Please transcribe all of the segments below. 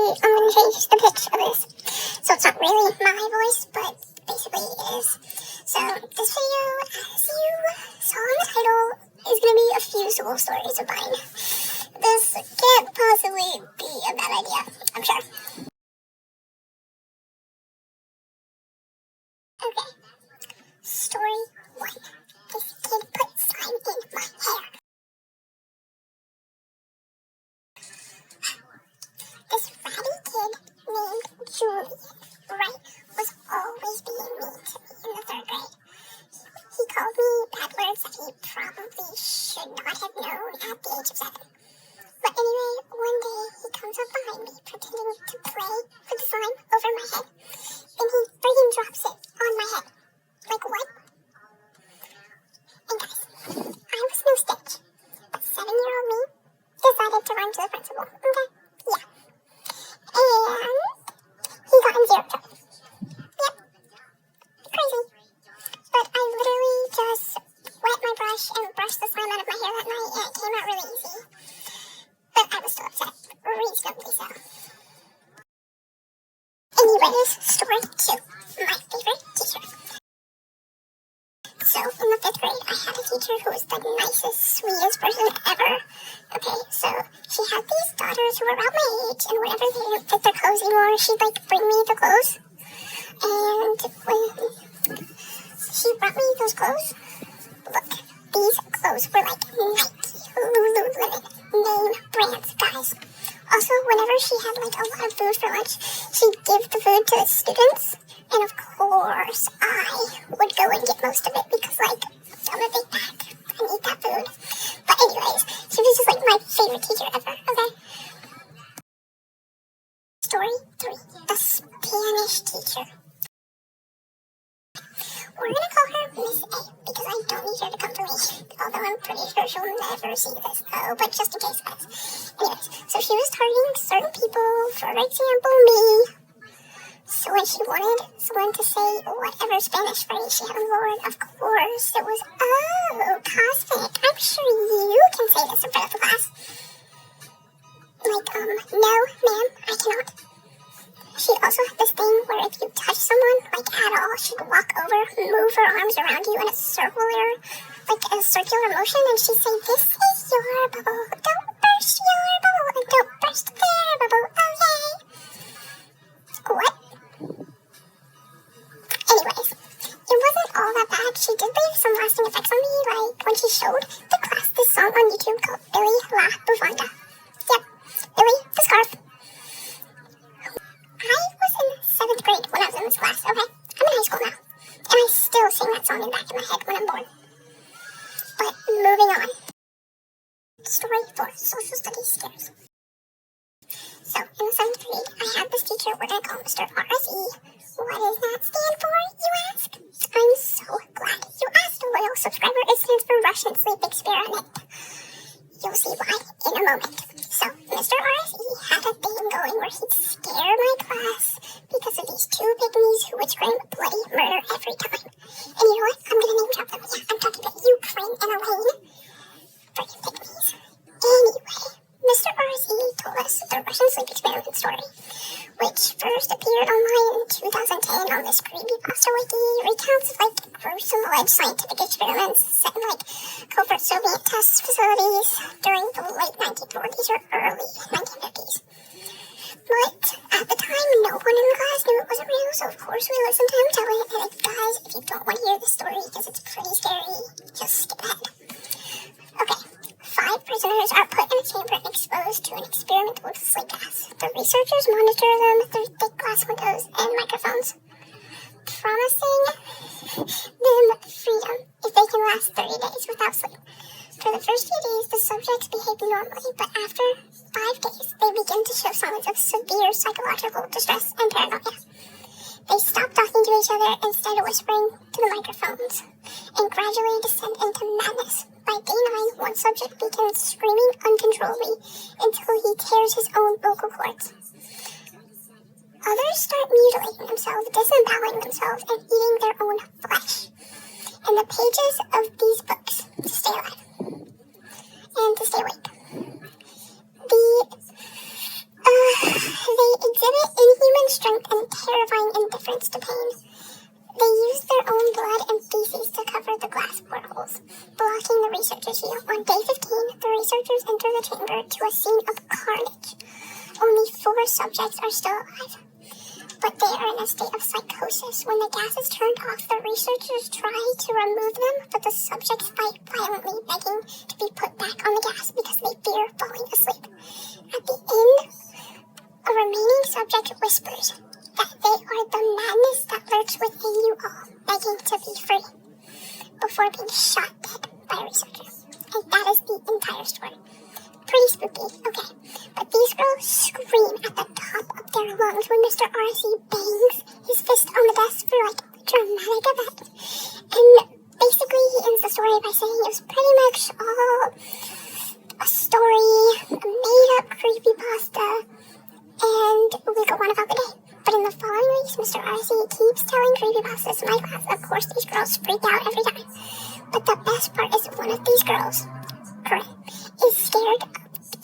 I'm going to change the pitch of this. So it's not really my voice, but basically it is. So this video, as you saw in the title, is going to be a few soul stories of mine. This can't possibly be a bad idea, I'm sure. Okay. Story 1. This kid put slime in my hair. This ratty kid named Julian, right, was always being mean to me in the 3rd grade. He called me bad words that he probably should not have known at the age of 7. But anyway, one day he comes up behind me pretending to play with the slime over my head. Then he freaking drops it on my head. Like what? And guys, I was no stitch, but 7-year-old me decided to run to the principal, okay? Yeah. And he got in 0 trouble. Yep. Crazy. But I literally just wet my brush and brushed the slime out of my hair that night, and it came out really easy. But I was still upset. Reasonably so. Anyways, story 2. My favorite teacher. So, in the 5th grade, I had a teacher who was the nicest, sweetest person ever. Okay, so she had these daughters who were around my age, and whenever they didn't fit their clothes anymore, she'd bring me the clothes. And when she brought me those clothes, look, these clothes were like Nike, Lululemon, name brands, guys. Also, whenever she had a lot of food for lunch, she'd give the food to the students. And of course, I would go and get most of it because, I'm a big pack. I need that food. But anyways, she was just, my favorite teacher ever, okay? Story 3. The Spanish teacher. We're gonna call her Miss A because I don't need her to come to me. Although I'm pretty sure she'll never see this, though. But just in case, guys. Anyways, so she was targeting certain people, for example, me. So when she wanted someone to say whatever Spanish phrase she had on board, of course, it was, oh, cosmic. I'm sure you can say this in front of the class. No, ma'am, I cannot. She also had this thing where if you touch someone, at all, she'd walk over, move her arms around you in a circular motion, and she'd say, this is your bubble. Don't burst your bubble, and don't burst their bubble, okay? What? Anyways, it wasn't all that bad. She did leave some lasting effects on me, when she showed the class this song on YouTube called Billy La Bufanda. Yep, Billy the Scarf. I was in 7th grade when I was in this class, okay? I'm in high school now, and I still sing that song in the back of my head when I'm bored. But moving on. Story 4, Social Studies Scares. So, in the 7th grade, I had this teacher we're going to call Mr. RSE. What does that stand for, you ask? I'm so glad you asked, loyal subscriber. It stands for Russian Sleep Experiment. You'll see why in a moment. So, Mr. RSE had a thing going where he'd scare my class because of these 2 pygmies who would scream bloody murder every time. And you know what? I'm going to name drop them. Yeah, I'm talking about Ukraine and Elaine. Freaking pygmies. Anyway, Mr. RSE told us the Russian Sleep Experiment story, which first appeared online in 2010 on this creepypasta wiki, recounts gruesome alleged scientific experiments set in covert Soviet test facilities during the late 1940s or early 1950s. But at the time, no one in the class knew it wasn't real, so of course we listened to him tell it. And guys, if you don't want to hear the story because it's pretty scary, just skip ahead. Okay. 5 prisoners are put in a chamber and exposed to an experimental sleep gas. The researchers monitor them through thick glass windows and microphones, promising them freedom if they can last 30 days without sleep. For the first few days, the subjects behave normally, but after 5 days, they begin to show signs of severe psychological distress and paranoia. They stop talking to each other instead of whispering to the microphones, and gradually descend into madness. By day 9, one subject begins screaming uncontrollably until he tears his own vocal cords. Others start mutilating themselves, disemboweling themselves, and eating their own flesh. In the pages of these books, to stay alive and to stay awake, they exhibit inhuman strength and terrifying indifference to pain. They use their own blood and feces to cover the glass portholes, blocking the researchers' view. On day 15, the researchers enter the chamber to a scene of carnage. Only 4 subjects are still alive, but they are in a state of psychosis. When the gas is turned off, the researchers try to remove them, but the subjects fight violently, begging to be put back on the gas because they fear falling asleep. At the end, a remaining subject whispers that they are the madness that lurks within you all, begging to be free, before being shot dead by researchers. And that is the entire story. Pretty spooky, okay. But these girls scream at the top of their lungs when Mr. RC bangs his fist on the desk for like a dramatic event. And basically he ends the story by saying it was pretty much all a story, a made up creepypasta, and we go on about the day. But in the following weeks, Mr. RC keeps telling creepypastas to my class. Of course, these girls freak out every time. But the best part is one of these girls, Corrine, is scared of,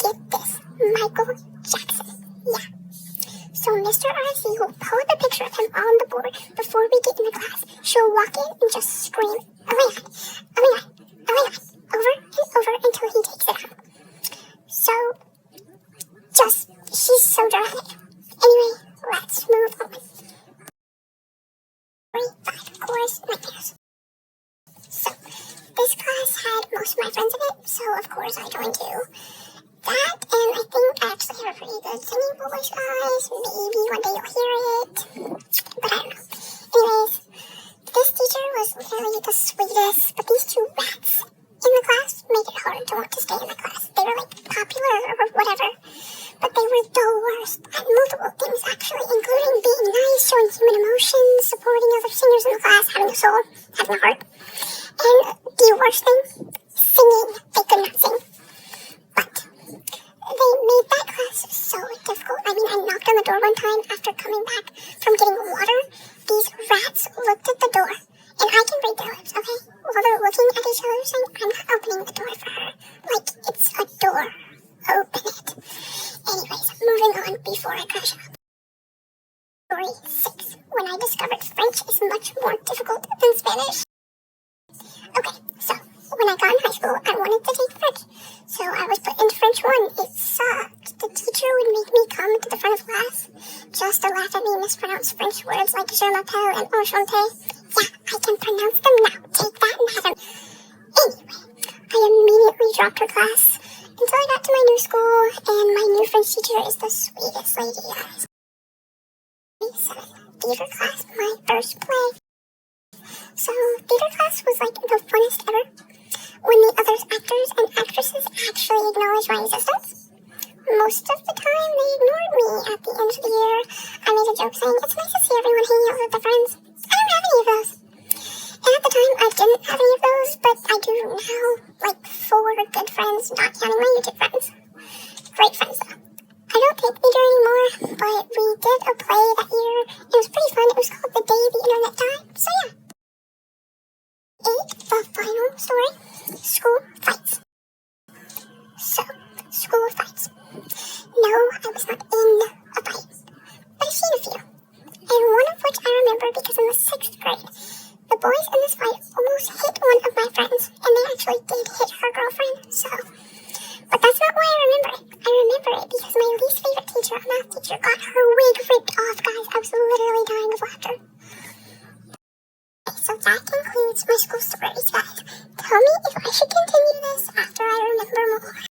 get this, Michael Jackson. Yeah. So Mr. RC will pull up a picture of him on the board before we get in the class. She'll walk in and just scream, oh my god, oh my god, oh my god, over and over until he takes it out. So, she's so dramatic. Anyway, let's move on. Story 5, Cora's Nightmares. So, this class had most of my friends in it, so of course I joined too. That, and I think I actually have a pretty good singing voice, guys. Maybe one day you'll hear it, but I don't know. Anyways, this teacher was literally the sweetest, but these 2 rats in the class made it hard to want to stay in the class. They were like popular or whatever, but they were the worst at multiple things actually, including being nice, showing human emotions, supporting other singers in the class, having a soul, having a heart, and the worst thing, singing. They could not sing. But they made that class so difficult. I mean, I knocked on the door one time after coming back from getting water. These rats looked at the door, and I can read their lips, okay? While they're looking at each other saying, I'm not opening the door for her. Like, it's a door. Open it. Anyways, moving on before I crash up. Story 6. When I discovered French is much more difficult than Spanish. Okay, so when I got in high school, I wanted to take French. So I was put into French 1. It sucked. The teacher would make me come to the front of class just to laugh at me mispronounce French words like je m'appelle and enchanté. Yeah, I can pronounce them now. Take that, madam. Anyway, I immediately dropped her class until I got to my new school, and my new French teacher is the sweetest lady, guys. 7th, theater class, my first play. So, theater class was like the funnest ever when the other actors and actresses actually acknowledged my existence. Most of the time, they ignored me. At the end of the year, I made a joke saying, it's nice to see everyone hanging out with their friends. I don't have any of those. And at the time, I didn't have any of those, but I do now, like 4 good friends, not counting my YouTube friends. Great friends, though. I don't take theater anymore, but we did a play that year. It was pretty fun. It was called The Day the Internet Died. So yeah. 8, the final story. School fights. So, school fights. No, I was not in a fight, but I've seen a few. And one of which I remember because in the 6th grade, the boys in this fight almost hit one of my friends, and they actually did hit her girlfriend, so. But that's not why I remember it. I remember it because my least favorite teacher, a math teacher, got her wig ripped off, guys. I was literally dying of laughter. Okay, so that concludes my school stories, guys. Tell me if I should continue this after I remember more.